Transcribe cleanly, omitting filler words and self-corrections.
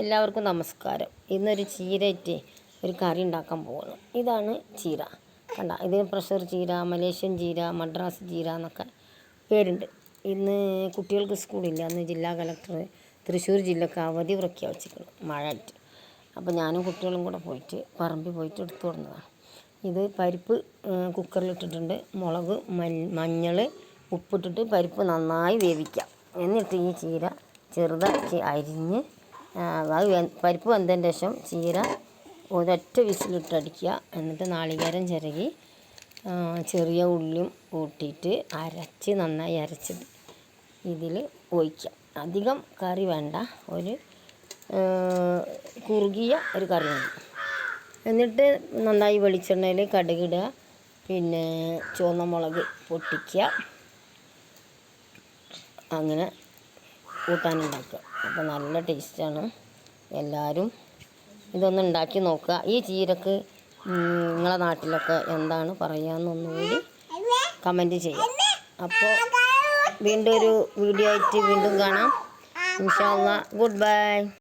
എല്ലാവർക്കും നമസ്കാരം. ഇന്നൊരു ചീരയിട്ട് ഒരു കറി ഉണ്ടാക്കാൻ പോകുന്നു. ഇതാണ് ചീര. കണ്ട, ഇതിന് പ്രഷർ ചീര, മലേഷ്യൻ ചീര, മദ്രാസ് ചീര എന്നൊക്കെ പേരുണ്ട്. ഇന്ന് കുട്ടികൾക്ക് സ്കൂളില്ല. അന്ന് ജില്ലാ കളക്ടർ തൃശ്ശൂർ ജില്ലക്ക് അവധി പ്രഖ്യാപിച്ചിട്ടുണ്ട് മഴയായിട്ട്. അപ്പോൾ ഞാനും കുട്ടികളും കൂടെ പോയിട്ട് പറമ്പിൽ പോയിട്ട് എടുത്തു കൊടുന്നതാണ്. ഇത് പരിപ്പ് കുക്കറിലിട്ടിട്ടുണ്ട്. മുളക്, മഞ്ഞൾ, ഉപ്പിട്ടിട്ട് പരിപ്പ് നന്നായി വേവിക്കാം. എന്നിട്ട് ഈ ചീര ചെറുതാക്കി അരിഞ്ഞ് പരിപ്പ് വെന്തതിന് ശേഷം ചീര ഒരൊറ്റ വിസിലിട്ടടിക്കുക. എന്നിട്ട് നാളികേരം ചിരകി ചെറിയ ഉള്ളിയും കൂട്ടിയിട്ട് അരച്ച് നന്നായി അരച്ചിട്ട് ഇതിൽ ഒഴിക്കുക. അധികം കറി വേണ്ട, ഒരു കുറുകിയ ഒരു കറി വേണം. എന്നിട്ട് നന്നായി വെളിച്ചെണ്ണയിൽ കടുകിടുക, പിന്നെ ചുവന്ന മുളക് പൊട്ടിക്കുക. അങ്ങനെ കൂട്ടാനുണ്ടാക്കുക. അപ്പോൾ നല്ല ടേസ്റ്റാണ്. എല്ലാവരും ഇതൊന്ന് ഉണ്ടാക്കി നോക്കുക. ഈ ചീരക്ക് നിങ്ങളെ നാട്ടിലൊക്കെ എന്താണ് പറയുകയെന്നൊന്നുകൂടി കമൻറ്റ് ചെയ്യുക. അപ്പോൾ വീണ്ടും ഒരു വീഡിയോ ആയിട്ട് വീണ്ടും കാണാം. ഇൻഷാ അല്ലാഹ്. Good bye.